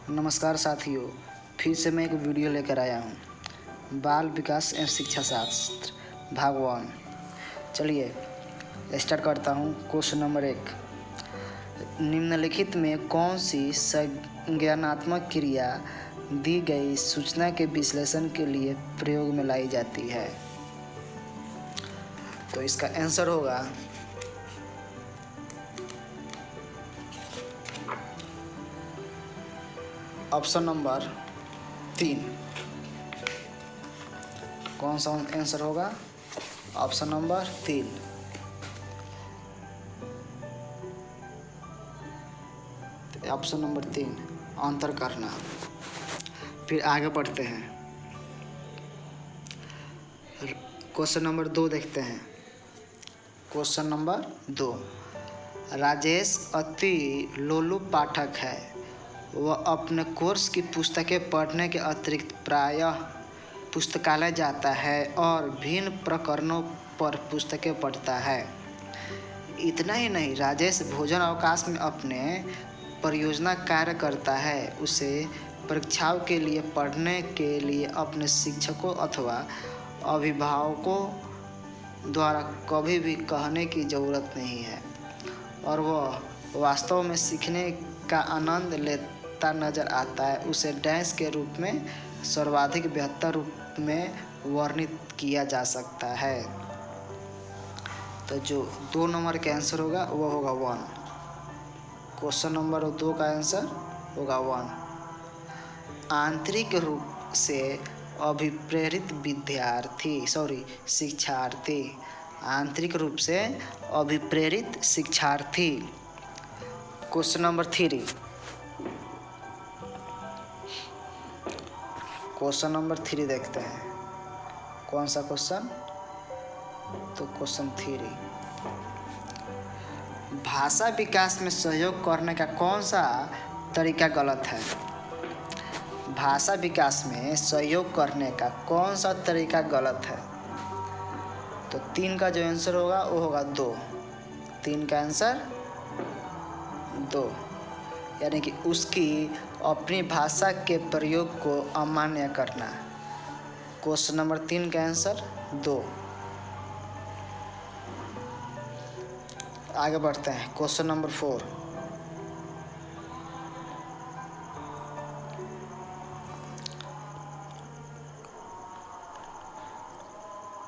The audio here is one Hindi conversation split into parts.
नमस्कार साथियों, फिर से मैं एक वीडियो लेकर आया हूँ। बाल विकास एवं शिक्षा शास्त्र भाग 1। चलिए स्टार्ट करता हूँ। क्वेश्चन नंबर 1, निम्नलिखित में कौन सी संज्ञानात्मक क्रिया दी गई सूचना के विश्लेषण के लिए प्रयोग में लाई जाती है? तो इसका आंसर होगा ऑप्शन नंबर 3। कौन सा आंसर होगा? Option number 3। ऑप्शन नंबर 3 अंतर करना। फिर आगे बढ़ते हैं। क्वेश्चन नंबर 2 देखते हैं। क्वेश्चन नंबर 2, राजेश अति लोलुप पाठक है। वह अपने कोर्स की पुस्तकें पढ़ने के अतिरिक्त प्रायः पुस्तकालय जाता है और भिन्न प्रकरणों पर पुस्तकें पढ़ता है। इतना ही नहीं, राजेश भोजन अवकाश में अपने परियोजना कार्य करता है। उसे परीक्षाओं के लिए पढ़ने के लिए अपने शिक्षकों अथवा अभिभावकों द्वारा कभी भी कहने की ज़रूरत नहीं है और वह वास्तव में सीखने का आनंद लेता नजर आता है। उसे डैश के रूप में सर्वाधिक बेहतर रूप में वर्णित किया जा सकता है। तो जो 2 नंबर का आंसर होगा वो होगा 1। क्वेश्चन नंबर 2 का आंसर होगा 1। आंतरिक रूप से अभिप्रेरित शिक्षार्थी। आंतरिक रूप से अभिप्रेरित शिक्षार्थी। Question number 3। क्वेश्चन नंबर 3 देखते हैं। कौन सा क्वेश्चन? तो क्वेश्चन 3, भाषा विकास में सहयोग करने का कौन सा तरीका गलत है? भाषा विकास में सहयोग करने का कौन सा तरीका गलत है? तो 3 का जो आंसर होगा वो होगा 2। 3 का आंसर 2, यानी कि उसकी अपनी भाषा के प्रयोग को अमान्य करना। क्वेश्चन नंबर 3 का आंसर 2। आगे बढ़ते हैं। क्वेश्चन नंबर 4,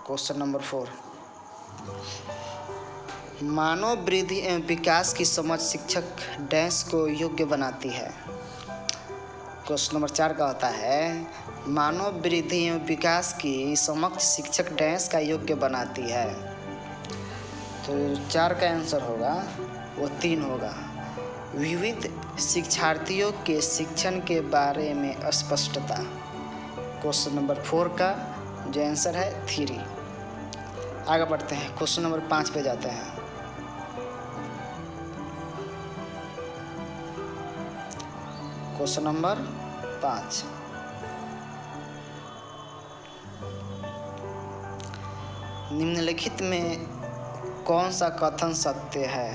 क्वेश्चन नंबर 4, मानव वृद्धि एवं विकास की समझ शिक्षक डैश को योग्य बनाती है। क्वेश्चन नंबर 4 का होता है, मानव वृद्धि एवं विकास की समझ शिक्षक डैश का योग्य बनाती है। तो 4 का आंसर होगा वो 3 होगा, विविध शिक्षार्थियों के शिक्षण के बारे में स्पष्टता। क्वेश्चन नंबर 4 का जो आंसर है 3। आगे बढ़ते हैं। क्वेश्चन नंबर 5 पे जाते हैं। क्वेश्चन नंबर 5, निम्नलिखित में कौन सा कथन सत्य है?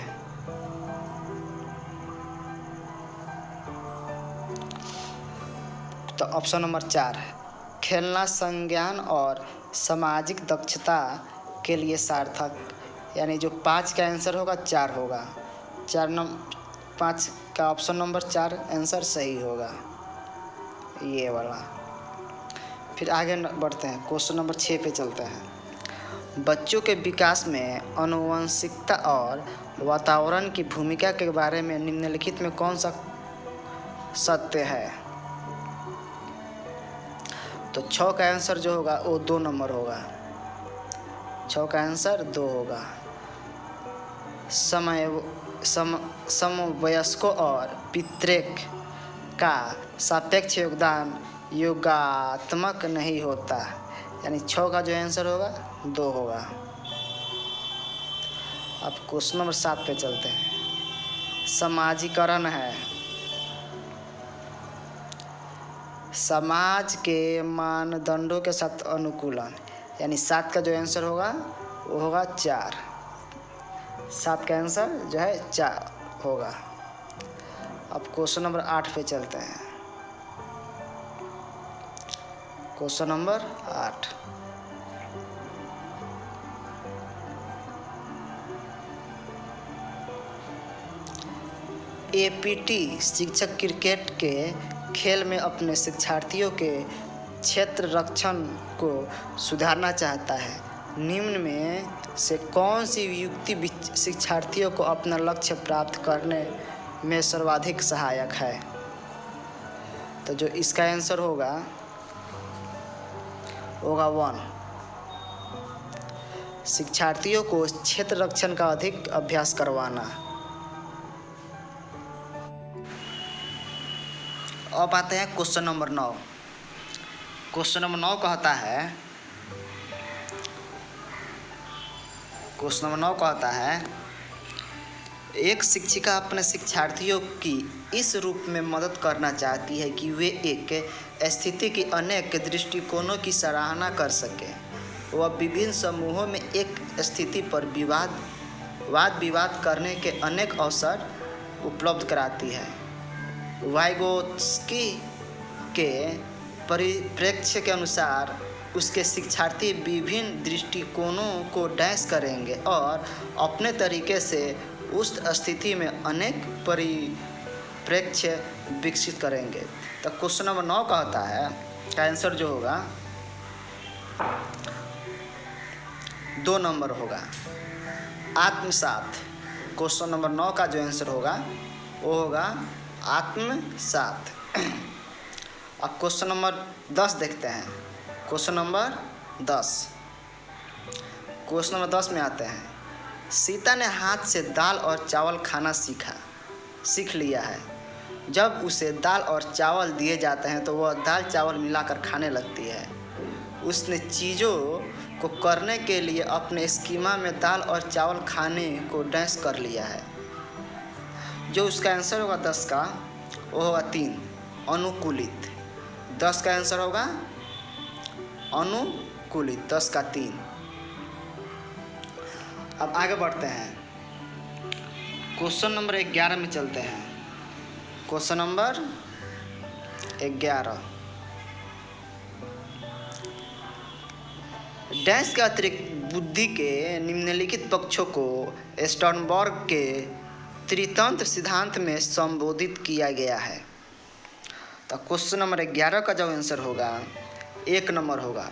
तो ऑप्शन नंबर 4, खेलना संज्ञान और सामाजिक दक्षता के लिए सार्थक, यानी जो 5 का आंसर होगा 4 होगा। 5 का ऑप्शन नंबर 4 आंसर सही होगा, ये वाला। फिर आगे बढ़ते हैं। क्वेश्चन नंबर 6 पे चलते हैं। बच्चों के विकास में आनुवंशिकता और वातावरण की भूमिका के बारे में निम्नलिखित में कौन सा सत्य है? तो 6 का आंसर जो होगा वो 2 नंबर होगा। 6 का आंसर 2 होगा। समवयस्कों और पितृक का सापेक्ष योगदान योगात्मक नहीं होता, यानी 6 का जो आंसर होगा 2 होगा। अब क्वेश्चन नंबर 7 पे चलते हैं। समाजीकरण है, समाज के मानदंडों के साथ अनुकूलन, यानी 7 का जो आंसर होगा वो होगा 4। 7 का आंसर जो है 4 होगा। अब क्वेश्चन नंबर 8 पे चलते हैं। Question number 8। एपीटी शिक्षक क्रिकेट के खेल में अपने शिक्षार्थियों के क्षेत्र रक्षण को सुधारना चाहता है। निम्न में से कौन सी युक्ति शिक्षार्थियों को अपना लक्ष्य प्राप्त करने में सर्वाधिक सहायक है? तो जो इसका आंसर होगा 1, शिक्षार्थियों को क्षेत्र रक्षण का अधिक अभ्यास करवाना। अब आते हैं क्वेश्चन नंबर 9। क्वेश्चन नंबर 9 कहता है एक शिक्षिका अपने शिक्षार्थियों की इस रूप में मदद करना चाहती है कि वे एक स्थिति की अनेक दृष्टिकोणों की सराहना कर सकें। वह विभिन्न समूहों में एक स्थिति पर वाद विवाद करने के अनेक अवसर उपलब्ध कराती है। वाइगोत्स्की के परिप्रेक्ष्य के अनुसार उसके शिक्षार्थी विभिन्न दृष्टिकोणों को डैश करेंगे और अपने तरीके से उस स्थिति में अनेक परिप्रेक्ष्य विकसित करेंगे। तो क्वेश्चन नंबर 9 कहता है का आंसर जो होगा 2 नंबर होगा, आत्मसात। क्वेश्चन नंबर 9 का जो आंसर होगा वो होगा आत्मसात। अब क्वेश्चन नंबर 10 देखते हैं। क्वेश्चन नंबर 10 में आते हैं। सीता ने हाथ से दाल और चावल खाना सीख लिया है। जब उसे दाल और चावल दिए जाते हैं तो वह दाल चावल मिलाकर खाने लगती है। उसने चीज़ों को करने के लिए अपने स्कीमा में दाल और चावल खाने को डैश कर लिया है। जो उसका आंसर होगा 10 का वो होगा 3, अनुकूलित। 10 का आंसर होगा अनुकूलित, 10 का 3। अब आगे बढ़ते हैं, क्वेश्चन नंबर 11 में चलते हैं। क्वेश्चन नंबर 11, डैश के अतिरिक्त बुद्धि के निम्नलिखित पक्षों को स्टर्नबर्ग के त्रितंत्र सिद्धांत में संबोधित किया गया है। तो क्वेश्चन नंबर 11 का जो आंसर होगा 1 नंबर होगा,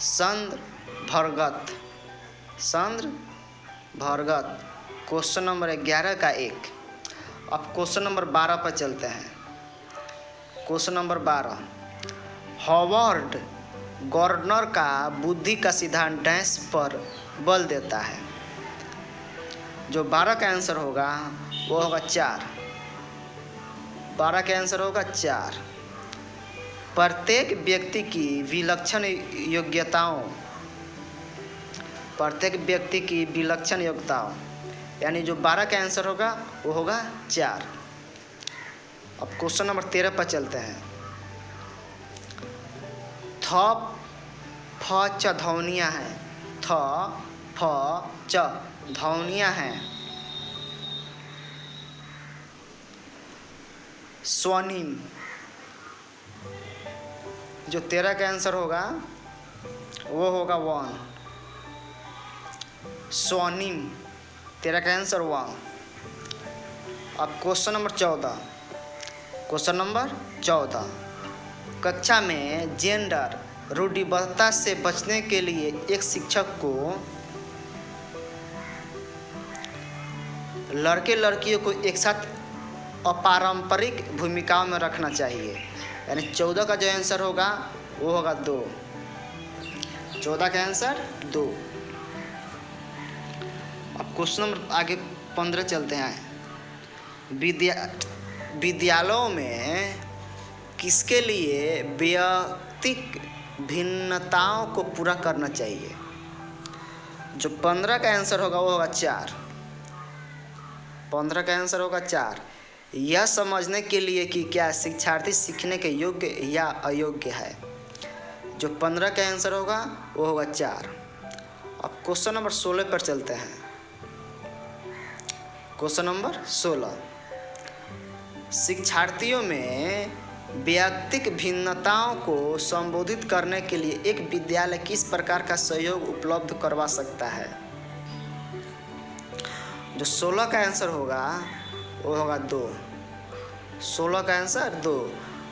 संदर्भगत। क्वेश्चन नंबर 11 का 1। अब क्वेश्चन नंबर 12 पर चलते हैं। क्वेश्चन नंबर 12, हॉवर्ड गार्डनर का बुद्धि का सिद्धांत डैश पर बल देता है। जो 12 का आंसर होगा वो होगा 4। 12 का आंसर होगा 4। प्रत्येक व्यक्ति की विलक्षण योग्यताओं, यानी जो 12 का आंसर होगा वो होगा 4। अब क्वेश्चन नंबर 13 पर चलते हैं। फ च ध्वनियाँ हैं। थ फ च ध्वनियाँ हैं। स्वनिम। जो 13 का आंसर होगा वो होगा 1, स्वनिम। 13 का आंसर 1। अब क्वेश्चन नंबर 14, कक्षा में जेंडर रूढ़िबद्धता से बचने के लिए एक शिक्षक को लड़के लड़कियों को एक साथ अपारंपरिक भूमिकाओं में रखना चाहिए। यानी 14 का जो आंसर होगा वो होगा 2। 14 का आंसर 2। अब क्वेश्चन नंबर आगे 15 चलते हैं। विद्यालयों में किसके लिए वैयक्तिक भिन्नताओं को पूरा करना चाहिए? जो 15 का आंसर होगा वो होगा 4। 15 का आंसर होगा 4। यह समझने के लिए कि क्या शिक्षार्थी सीखने के योग्य या अयोग्य है। जो 15 का आंसर होगा वो होगा 4। अब क्वेश्चन नंबर 16 पर चलते हैं। क्वेश्चन नंबर 16, शिक्षार्थियों में व्यक्तिक भिन्नताओं को संबोधित करने के लिए एक विद्यालय किस प्रकार का सहयोग उपलब्ध करवा सकता है? जो 16 का आंसर होगा वो होगा 2। 16 का आंसर 2।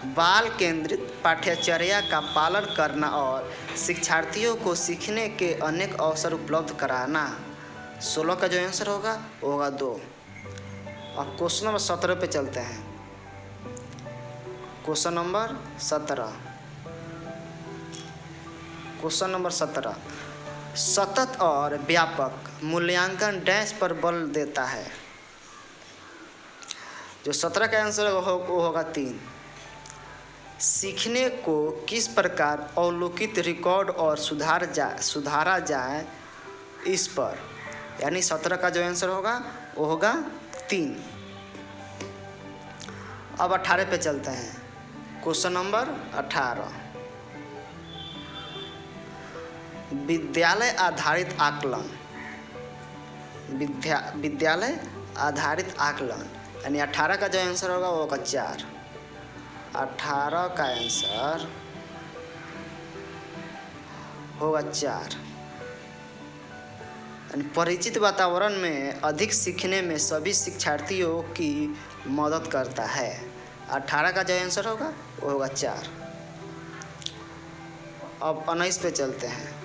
बाल केंद्रित पाठ्यचर्या का पालन करना और शिक्षार्थियों को सीखने के अनेक अवसर उपलब्ध कराना। 16 का जो आंसर होगा वो होगा 2। अब क्वेश्चन नंबर 17 पे चलते हैं। Question number 17। क्वेश्चन नंबर 17, सतत और व्यापक मूल्यांकन डैश पर बल देता है। जो 17 का आंसर वो होगा 3। सीखने को किस प्रकार अवलोकित, रिकॉर्ड और सुधारा जाए इस पर, यानी 17 का जो आंसर होगा वो होगा 3। अब 18 पे चलते हैं। क्वेश्चन नंबर 18, विद्यालय आधारित आकलन। विद्यालय आधारित आकलन, यानी 18 का जो आंसर होगा वो होगा 4। 18 का आंसर होगा 4। परिचित वातावरण में अधिक सीखने में सभी शिक्षार्थियों की मदद करता है। 18 का जो आंसर होगा वो होगा 4। अब 19 पे चलते हैं।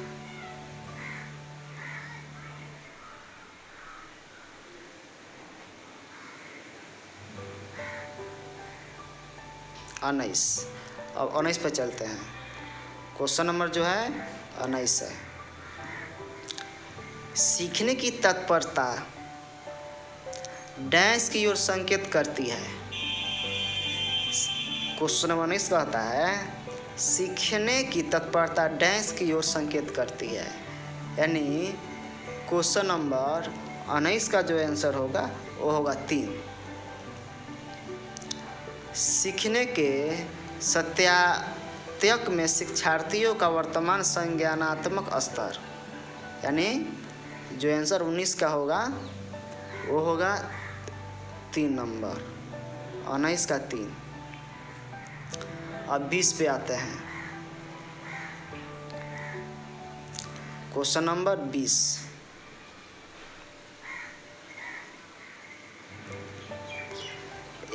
अब 19 पे चलते हैं। क्वेश्चन नंबर जो है 19 है। सीखने की तत्परता डैश की ओर संकेत करती है। क्वेश्चन नंबर 19 कहता है सीखने की तत्परता डैश की ओर संकेत करती है, यानी क्वेश्चन नंबर 19 का जो आंसर होगा वो होगा 3। सीखने के सत्यात्मक में शिक्षार्थियों का वर्तमान संज्ञानात्मक स्तर, यानी जो आंसर 19 का होगा वो होगा 3 नंबर, 19 का 3। अब 20 पे आते हैं। क्वेश्चन नंबर 20,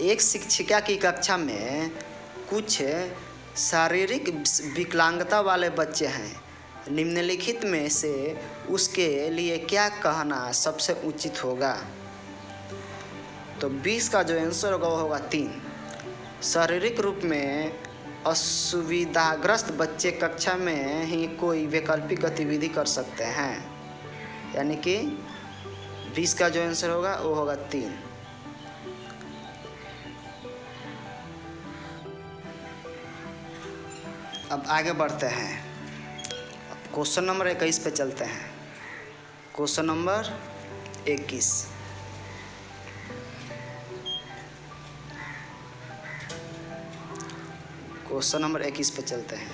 एक शिक्षिका की कक्षा में कुछ शारीरिक विकलांगता वाले बच्चे हैं। निम्नलिखित में से उसके लिए क्या कहना सबसे उचित होगा? तो 20 का जो आंसर होगा वो होगा 3। शारीरिक रूप में असुविधाग्रस्त बच्चे कक्षा में ही कोई वैकल्पिक गतिविधि कर सकते हैं, यानी कि 20 का जो आंसर होगा वो होगा 3। अब आगे बढ़ते हैं। क्वेश्चन नंबर 21 पे चलते हैं। क्वेश्चन नंबर 21, क्वेश्चन नंबर 21 पे चलते हैं।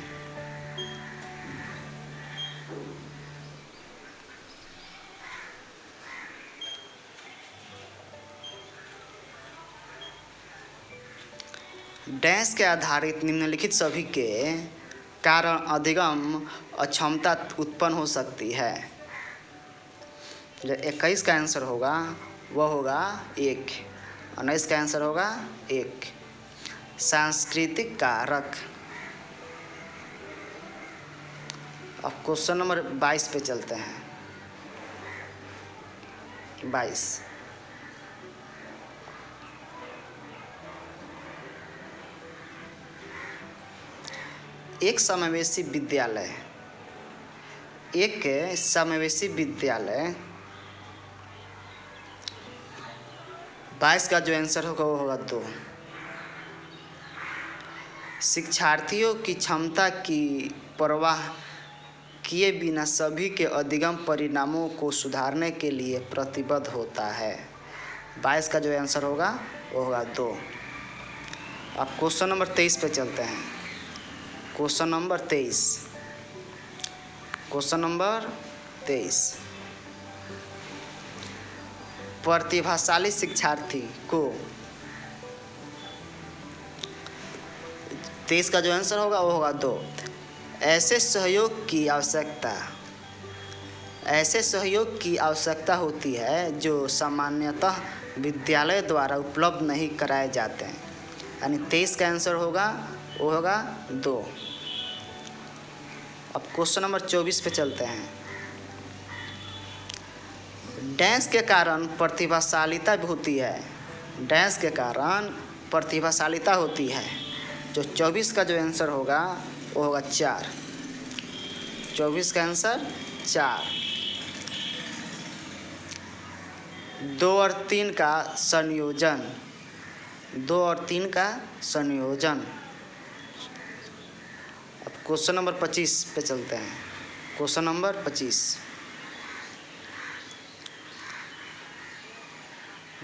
डैश के आधारित निम्नलिखित सभी के कारण अधिगम अक्षमता उत्पन्न हो सकती है। जो 21 का आंसर होगा वह होगा 1। 19 का आंसर होगा 1। सांस्कृतिक कारक। अब क्वेश्चन नंबर 22 पे चलते हैं। 22, एक समावेशी विद्यालय 22 का जो आंसर होगा वो होगा 2। शिक्षार्थियों की क्षमता की परवाह किए बिना सभी के अधिगम परिणामों को सुधारने के लिए प्रतिबद्ध होता है। 22 का जो आंसर होगा वो होगा 2। अब क्वेश्चन नंबर 23 पे चलते हैं। क्वेश्चन नंबर 23, क्वेश्चन नंबर 23, प्रतिभाशाली शिक्षार्थी को 23 का जो आंसर होगा वो होगा 2। ऐसे सहयोग की आवश्यकता होती है जो सामान्यतः विद्यालय द्वारा उपलब्ध नहीं कराए जाते हैं, यानी 23 का आंसर होगा वो होगा 2। अब क्वेश्चन नंबर 24 पे चलते हैं। डैश के कारण प्रतिभाशालिता होती है, डैश के कारण प्रतिभाशालिता होती है। जो 24 का जो आंसर होगा वो होगा 4। 24 का आंसर 4। 2 और 3 का संयोजन, 2 और 3 का संयोजन। अब क्वेश्चन नंबर 25 पे चलते हैं। क्वेश्चन नंबर 25,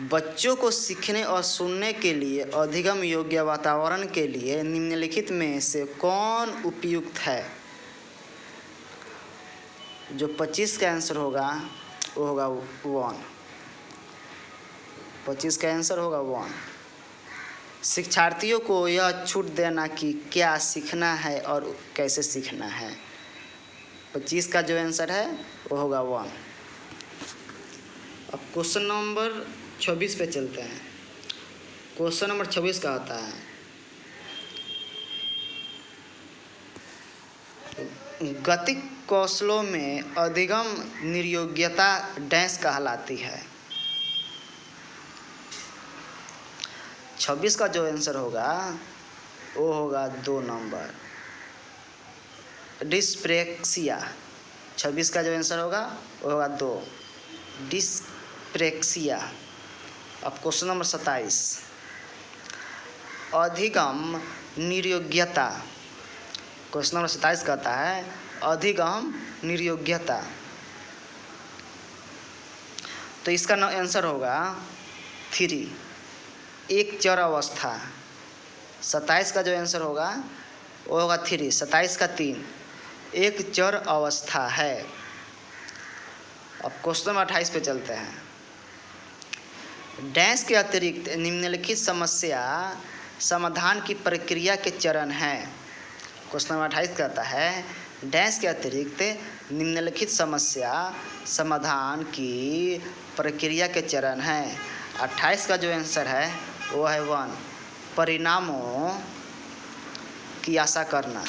बच्चों को सीखने और सुनने के लिए अधिगम योग्य वातावरण के लिए निम्नलिखित में से कौन उपयुक्त है? जो 25 का आंसर होगा वो होगा 1। 25 का आंसर होगा 1। शिक्षार्थियों को यह छूट देना कि क्या सीखना है और कैसे सीखना है। 25 का जो आंसर है वो होगा 1। अब क्वेश्चन नंबर 26 पे चलते हैं। क्वेश्चन नंबर 26 का होता है, गतिक कौशलों में अधिगम निर्योग्यता डैश कहलाती है। 26 का जो आंसर होगा वो होगा 2 नंबर, डिस्प्रेक्सिया। 26 का जो आंसर होगा वो होगा 2, डिस्प्रेक्सिया। अब क्वेश्चन नंबर 27, अधिगम निर्योग्यता। क्वेश्चन नंबर 27 कहता है अधिगम निर्योग्यता, तो इसका आंसर होगा 3, एक चर अवस्था। 27 का जो आंसर होगा वो होगा 3, 27 का 3, एक चर अवस्था है। अब क्वेश्चन नंबर 28 पे चलते हैं। डैश के अतिरिक्त निम्नलिखित समस्या समाधान की प्रक्रिया के चरण हैं। क्वेश्चन नंबर 28 कहता है डैश के अतिरिक्त निम्नलिखित समस्या समाधान की प्रक्रिया के चरण हैं। 28 का जो आंसर है वो है 1, परिणामों की आशा करना।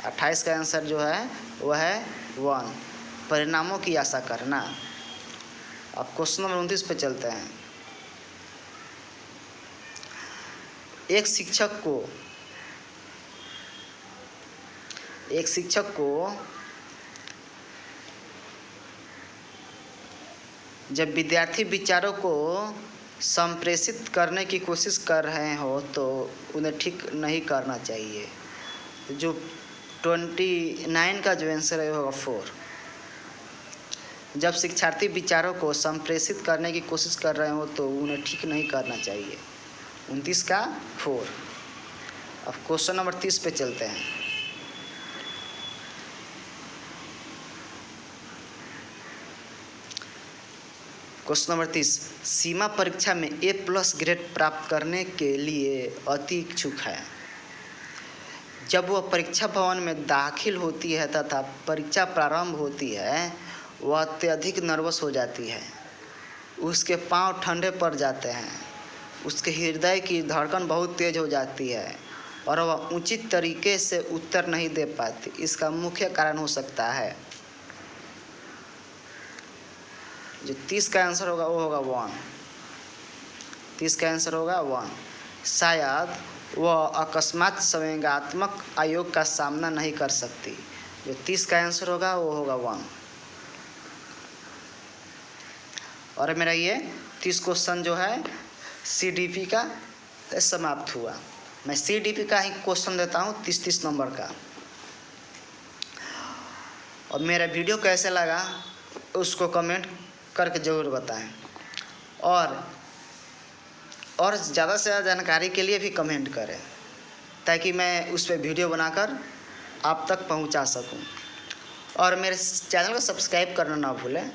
28 का आंसर जो है वह है 1, परिणामों की आशा करना। अब क्वेश्चन नंबर 29 पे चलते हैं। एक शिक्षक को जब विद्यार्थी विचारों को संप्रेषित करने की कोशिश कर रहे हो तो उन्हें ठीक नहीं करना चाहिए। जो 29 का जो आंसर है वो होगा 4। जब शिक्षार्थी विचारों को संप्रेषित करने की कोशिश कर रहे हो तो उन्हें ठीक नहीं करना चाहिए। 29 का 4। अब क्वेश्चन नंबर 30 पे चलते हैं। क्वेश्चन नंबर 30, सीमा परीक्षा में A+ ग्रेड प्राप्त करने के लिए अति इच्छुक है। जब वह परीक्षा भवन में दाखिल होती है तथा परीक्षा प्रारंभ होती है वह अत्यधिक नर्वस हो जाती है, उसके पांव ठंडे पड़ जाते हैं, उसके हृदय की धड़कन बहुत तेज हो जाती है और वह उचित तरीके से उत्तर नहीं दे पाती। इसका मुख्य कारण हो सकता है, जो 30 का आंसर होगा वो होगा 1। 30 का आंसर होगा 1, शायद वह अकस्मात संवेगात्मक आयोग का सामना नहीं कर सकती। जो 30 का आंसर होगा वो होगा 1। और मेरा ये 30 क्वेश्चन जो है CDP का समाप्त हुआ। मैं CDP का ही क्वेश्चन देता हूँ 30-30 नंबर का। और मेरा वीडियो कैसे लगा उसको कमेंट करके ज़रूर बताएं, और ज़्यादा से ज़्यादा जानकारी के लिए भी कमेंट करें ताकि मैं उस पर वीडियो बनाकर आप तक पहुंचा सकूं। और मेरे चैनल को सब्सक्राइब करना ना भूलें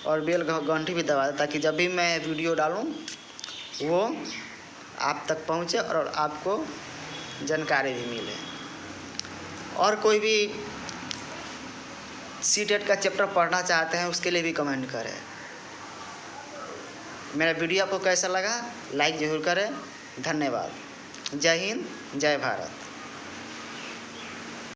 और बेल घंटी भी दबा दें ताकि जब भी मैं वीडियो डालूं वो आप तक पहुंचे और आपको जानकारी भी मिले। और कोई भी सीटेट का चैप्टर पढ़ना चाहते हैं उसके लिए भी कमेंट करें। मेरा वीडियो आपको कैसा लगा लाइक ज़रूर करें। धन्यवाद। जय हिंद, जय भारत।